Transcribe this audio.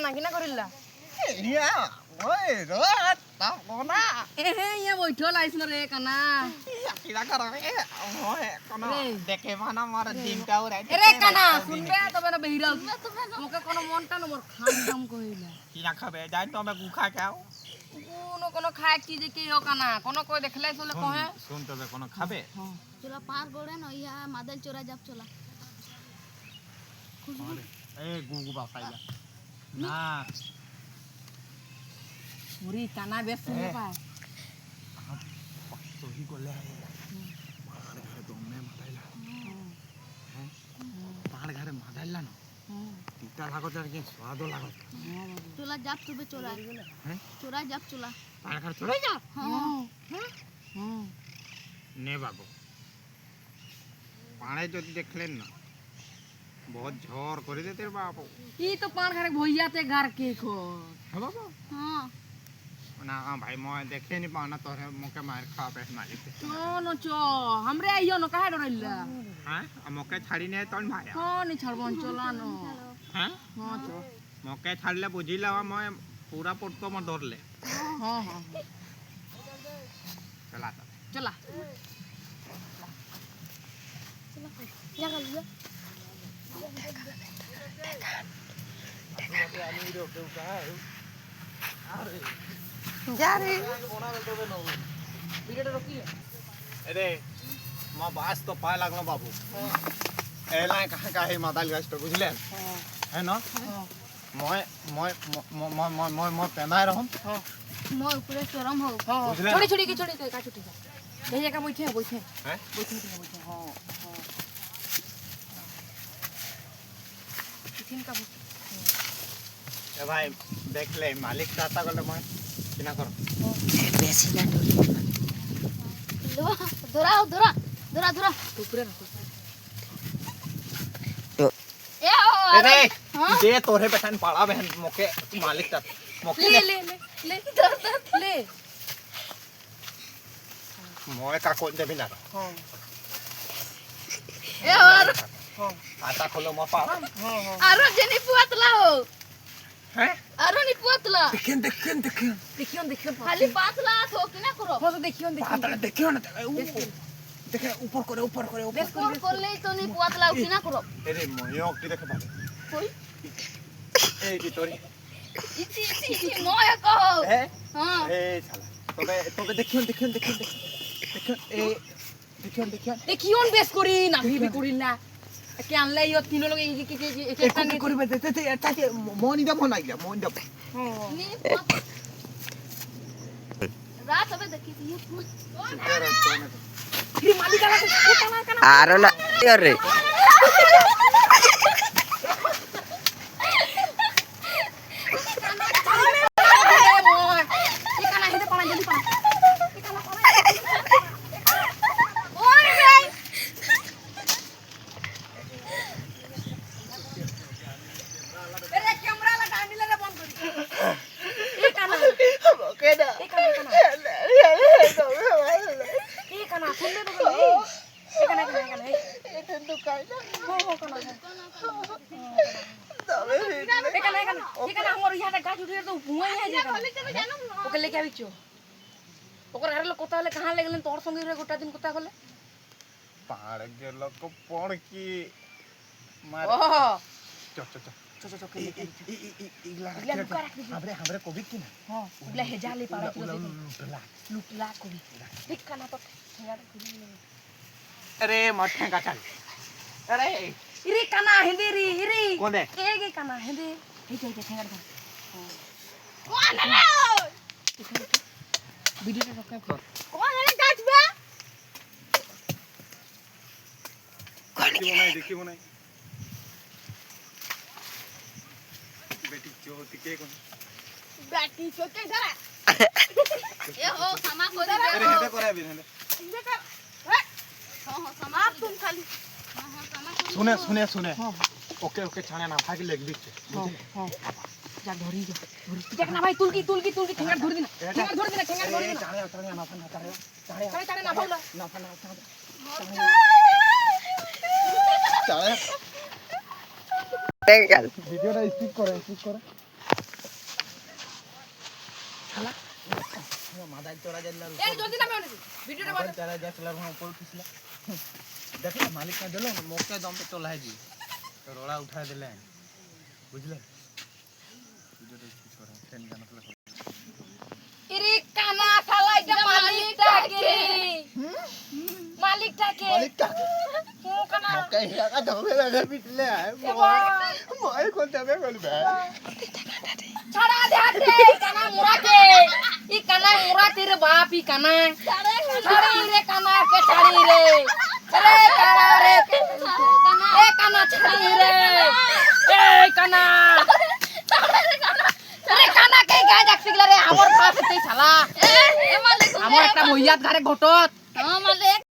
কানা কিনা করিলা ইয়া ওই রত তা কোনা হে ইয়া বইঠো লাইছ রে কানা কিলা কর ওই কোনা দেখে মানা মার দিনটা উড়াই রে কানা শুনবে তবে না বেহিরাল মোকে কোন মনটা ন মোর খাম দাম কইলা কিলা খাবে যাই তুমি গুখা খাও কোনো খায় কি যে কি हो কানা কোনো কই দেখলাই চলে কহে শুন তবে কোন খাবে চলা পার করে ন ইয়া মাদল চোরা যাব চলা এ গুগু বাসাইলা না মুরি কানা বেশ শুনে পায় তো হি গলে পাহাড় ঘরে দমে মাথাইলা হ্যাঁ পাহাড় ঘরে মাথাইলা না তিতা লাগত আর কি স্বাদ লাগত চলা যাব তবে চোরা হ্যাঁ চোরা যাব চলা পাহাড় ঘরে চলে যা হ্যাঁ নে বাবু পাহাড়ে যদি দেখলেন না बहुत झोर করে দিতে বাবু ই তো পান ঘরে ভইয়াতে ঘর के खो হ্যাঁ বাবু হ্যাঁ না ভাই মই দেখে নি পানা তোরে মুকে মার খাবে মালিক নো চো हमरे आइयो न काहे डरैला হ্যাঁ মুকে ছাড়ি নে তোন ভাই নি ছাড়বন চলা ন হ্যাঁ हां चो মুকে ছাড়লে বুঝিলা মই পুরা পড়তো ম ধরলে हां हां চলা তো চলা যা গলিয়া जा रे ভিডিওটা রকি अरे म बास तो पाए लागलो बाबू एला कहां का है मादाल गाछ तो बुझले है ना মই মই মই মই মই পেনাই रहम মই উপরে চরম হও বুঝলে छोड़ी छोड़ी के छोड़ी के का छुटी भैया का बैठे हैं बैठे हां हां किन का ए भाई देख ले मालिक चाहता गले मैं किना कर बेसी ना ধরা ধরা ধরা ধরা ऊपर रखो এ अरे दे तोरे बेटन पाड़ा बहन मोके मालिक ता मोके ले ले ले ले धर ले मोए का कोन देबी ना हां এ আর आता खोलो म पाड़ा हां हां আরো জেনি পুয়াতলা হো हैं আরো নি পুয়াতলা देखिन देखिन देखिन देखियो খালি পাতলা তো কিনা করো हो तो देखियो पातला देखियो ना देखे ऊपर करे কোন করলেই তো নি পুয়াতলা কিনা করো अरे मोयो की देखे बाबू কই ए की तोरी ইতি ইতি ইতি ময় কও हैं হ্যাঁ ए साला तबे देखियो देखियो देखियो देखियो ए देखियो देखियो बेस करी ना भी करी ना के आनले यो तीनो लोग एक एक करिबे ते एटा के मोनी दे बना गया मोनी दे নি রাত হবে দেখি তুই फिर मालिक आला काना आरो ना अरे काना हेदे पाना जल्दी पाना ওই ভাই अरे कैमरा लगा आंडी ले बंद करी ए काना ओके ना ए काना सुन ले तो ए काना एटे दुकान हो काना ए काना हमर यहाँ गाछ उठे तो हुआ है जे काना ओके लेके आबी छो ओकर घर लोग कोता हले कहां लगलन तोर संगे रे गोटा दिन कोता गले पहाड़ के लोग को पड़ की मार ओह चो इगला बुका रख दीजिए हमरे कोविड की ना हां उगला हेजाले पाड़ा तो लुटला लुटला कोबी देख काना तो ठेंगा खुली अरे मठे का चल अरे इरे काना हेंदे रे इरे कौन है एगे काना हेंदे हे ठेंगा कर কোন হলো वीडियो रखा कर কোন হলো গাছবা देखी बनाई बेटी चोटी के कौन ব্যাটি চোকে ধরা এ ও ক্ষমা করে দে अरे हेडे करे भी हेडे হ্যাঁ হ্যাঁ ক্ষমা তুম খালি হ্যাঁ হ্যাঁ ক্ষমা করে सुने ओके छाने ना भाग लेग दिख हां जा धरी जा देख ना भाई तुलकी ठेंगा धर देना ठेंगा धर देना चाणे ना फन चाणे चाणे ना भाऊला ना फन चाणे देख चल वीडियो रा स्किप करे মাদাল চড়া যাইলার এই জলদি নামে অনেক ভিডিওটা বাদ চড়া যাইলার উপর উঠিছিল দেখলে মালিক না দিল মোকে দম তো লাই দি তো রোড়া উঠা দিলে বুঝলে ভিডিওটা কি করা ট্রেন গানা তো ইরে কানা শালা এটা মালিকটাকে মালিকটাকে ও কানা মোকে হিয়াকা ধরে লাগা পিটলে মই কোন যাবে বলবে ছাড়া দে হাতে কানা মুরাকে ই কানা মুরা তেরে বাপ ই কানা ছাড়ি রে কানা কে ছাড়ি রে রে কানা রে এ কানা ছাড়ি রে এ কানা রে কানা কে গায় দেখছিলা রে আমার পাশে শালা এ মালিক আমার একটা মইয়াত ঘরে ঘটত